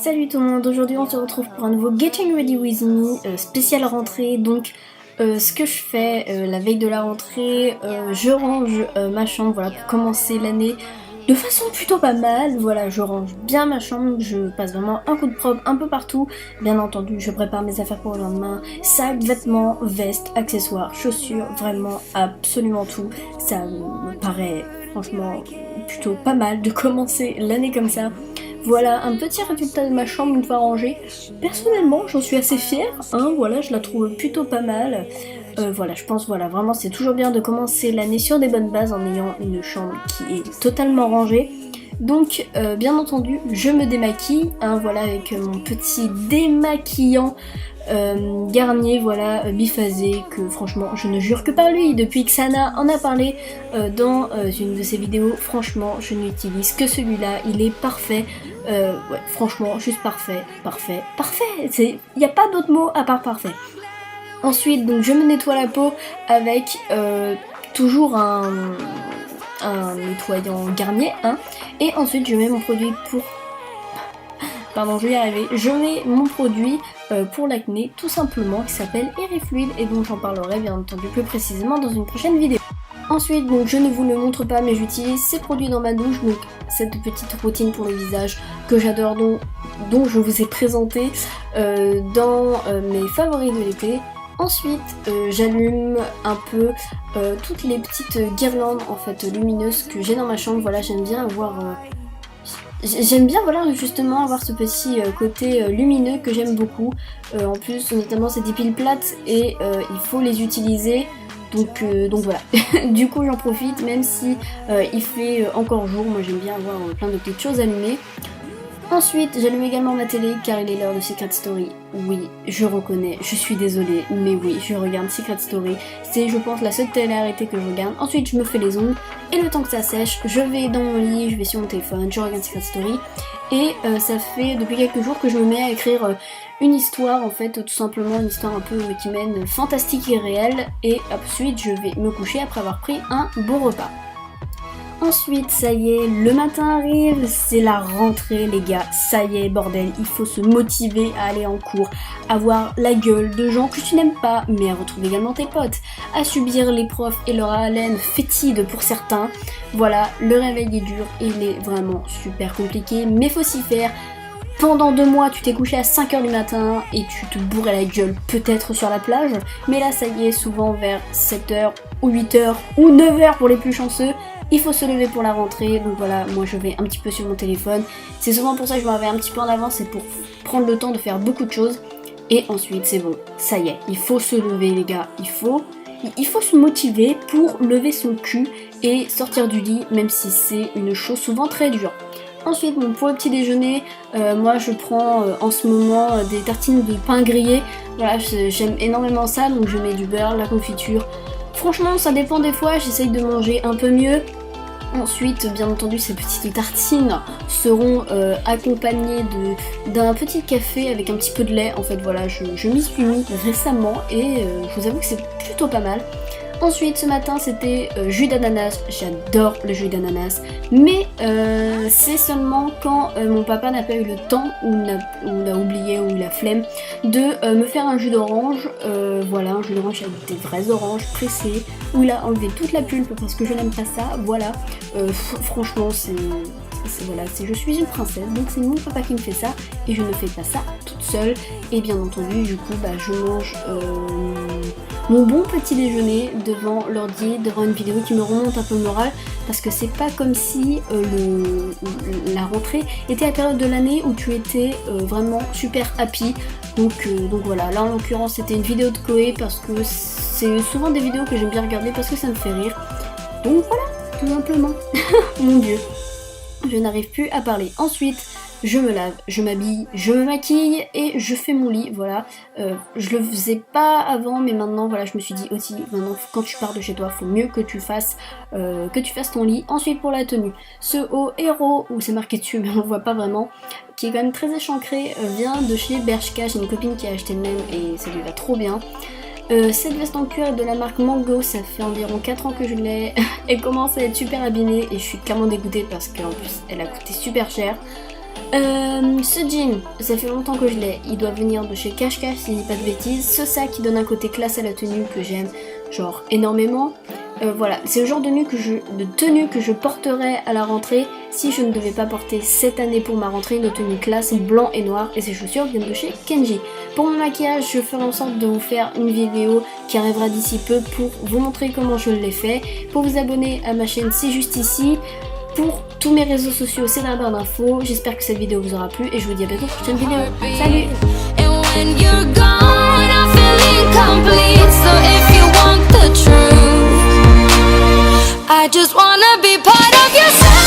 Salut tout le monde, aujourd'hui on se retrouve pour un nouveau Getting Ready With Me, spécial rentrée. Donc ce que je fais la veille de la rentrée, je range ma chambre, voilà, pour commencer l'année de façon plutôt pas mal. Voilà, je range bien ma chambre, je passe vraiment un coup de propre un peu partout. Bien entendu, je prépare mes affaires pour le lendemain, sacs, vêtements, vestes, accessoires, chaussures, vraiment absolument tout. Ça me paraît franchement plutôt pas mal de commencer l'année comme ça. Voilà un petit résultat de ma chambre une fois rangée. Personnellement, j'en suis assez fière, hein, voilà, je la trouve plutôt pas mal. Voilà, je pense, voilà, vraiment c'est toujours bien de commencer l'année sur des bonnes bases en ayant une chambre qui est totalement rangée. Donc, bien entendu, je me démaquille, hein, voilà, avec mon petit démaquillant Garnier, voilà, biphasé, que franchement je ne jure que par lui. Depuis que Sana en a parlé dans une de ses vidéos, franchement je n'utilise que celui-là, il est parfait. Ouais, franchement, juste parfait, parfait, parfait. Il n'y a pas d'autre mot à part parfait. Ensuite, donc je me nettoie la peau avec toujours un nettoyant Garnier, hein, et ensuite je mets mon produit pour... Pardon, je vais y arriver. Je mets mon produit pour l'acné, tout simplement, qui s'appelle Airifluid, et donc j'en parlerai bien entendu plus précisément dans une prochaine vidéo. Ensuite, donc je ne vous le montre pas, mais j'utilise ces produits dans ma douche, donc cette petite routine pour le visage que j'adore, dont je vous ai présenté dans mes favoris de l'été. Ensuite, j'allume un peu toutes les petites guirlandes en fait lumineuses que j'ai dans ma chambre. Voilà, j'aime bien avoir voilà, justement avoir ce petit côté lumineux que j'aime beaucoup. En plus, notamment c'est des piles plates et il faut les utiliser. Donc voilà, du coup j'en profite, même si il fait encore jour. Moi j'aime bien avoir plein de petites choses allumées. Ensuite, j'allume également ma télé car il est l'heure de Secret Story. Oui, je reconnais, je suis désolée, mais oui, je regarde Secret Story. C'est, je pense, la seule télé-réalité que je regarde. Ensuite, je me fais les ongles et le temps que ça sèche, je vais dans mon lit, je vais sur mon téléphone, je regarde Secret Story. Et ça fait depuis quelques jours que je me mets à écrire une histoire, en fait, tout simplement une histoire un peu qui mène fantastique et réelle. Et ensuite, je vais me coucher après avoir pris un bon repas. Ensuite, ça y est, le matin arrive, c'est la rentrée les gars, ça y est bordel, il faut se motiver à aller en cours, avoir la gueule de gens que tu n'aimes pas, mais à retrouver également tes potes, à subir les profs et leur haleine fétide pour certains. Voilà, le réveil est dur, il est vraiment super compliqué, mais faut s'y faire. Pendant 2 mois, tu t'es couché à 5h du matin et tu te bourrais la gueule peut-être sur la plage, mais là ça y est, souvent vers 7h ou 8h ou 9h pour les plus chanceux, il faut se lever pour la rentrée. Donc voilà, moi je vais un petit peu sur mon téléphone. C'est souvent pour ça que je me réveille un petit peu en avance, c'est pour prendre le temps de faire beaucoup de choses. Et ensuite c'est bon, ça y est, il faut se lever les gars, il faut se motiver pour lever son cul et sortir du lit, même si c'est une chose souvent très dure. Ensuite, bon, pour le petit déjeuner, moi je prends en ce moment des tartines de pain grillé. Voilà, j'aime énormément ça, donc je mets du beurre, la confiture. Franchement, ça dépend des fois, j'essaye de manger un peu mieux. Ensuite, bien entendu, ces petites tartines seront accompagnées d'un petit café avec un petit peu de lait. En fait, voilà, je m'y suis mis récemment et je vous avoue que c'est plutôt pas mal. Ensuite, ce matin, c'était jus d'ananas. J'adore le jus d'ananas. Mais c'est seulement quand mon papa n'a pas eu le temps ou l'a oublié ou la flemme de me faire un jus d'orange. Voilà, un jus d'orange avec des vrais oranges pressés où il a enlevé toute la pulpe parce que je n'aime pas ça. Voilà, franchement, voilà, je suis une princesse, donc c'est mon papa qui me fait ça et je ne fais pas ça toute seule. Et bien entendu, du coup, je mange mon bon petit déjeuner devant l'ordi, devant une vidéo qui me remonte un peu le moral, parce que c'est pas comme si la rentrée était la période de l'année où tu étais vraiment super happy. Donc voilà, là en l'occurrence c'était une vidéo de Chloé parce que c'est souvent des vidéos que j'aime bien regarder parce que ça me fait rire. Donc voilà, tout simplement. Mon dieu, je n'arrive plus à parler. Ensuite, je me lave, je m'habille, je me maquille et je fais mon lit, voilà. Je le faisais pas avant, mais maintenant, voilà, je me suis dit aussi, maintenant, quand tu pars de chez toi, faut mieux que tu fasses ton lit. Ensuite, pour la tenue, ce haut héros, où c'est marqué dessus, mais on le voit pas vraiment, qui est quand même très échancré, vient de chez Bershka. J'ai une copine qui a acheté le même et ça lui va trop bien. Cette veste en cuir est de la marque Mango, ça fait environ 4 ans que je l'ai. Elle commence à être super abîmée et je suis clairement dégoûtée parce qu'en plus elle a coûté super cher. Ce jean, ça fait longtemps que je l'ai, il doit venir de chez Cash Cash si je dis pas de bêtises. Ce sac qui donne un côté classe à la tenue que j'aime genre énormément. Voilà, c'est le genre de tenue que je porterai à la rentrée si je ne devais pas porter cette année pour ma rentrée une tenue classe blanc et noir, et ces chaussures viennent de chez Kenji. Pour mon maquillage, je ferai en sorte de vous faire une vidéo qui arrivera d'ici peu pour vous montrer comment je l'ai fait. Pour vous abonner à ma chaîne, c'est juste ici. Pour tous mes réseaux sociaux, c'est dans la barre d'infos. J'espère que cette vidéo vous aura plu et je vous dis à bientôt pour une prochaine vidéo. Salut! I just wanna be part of your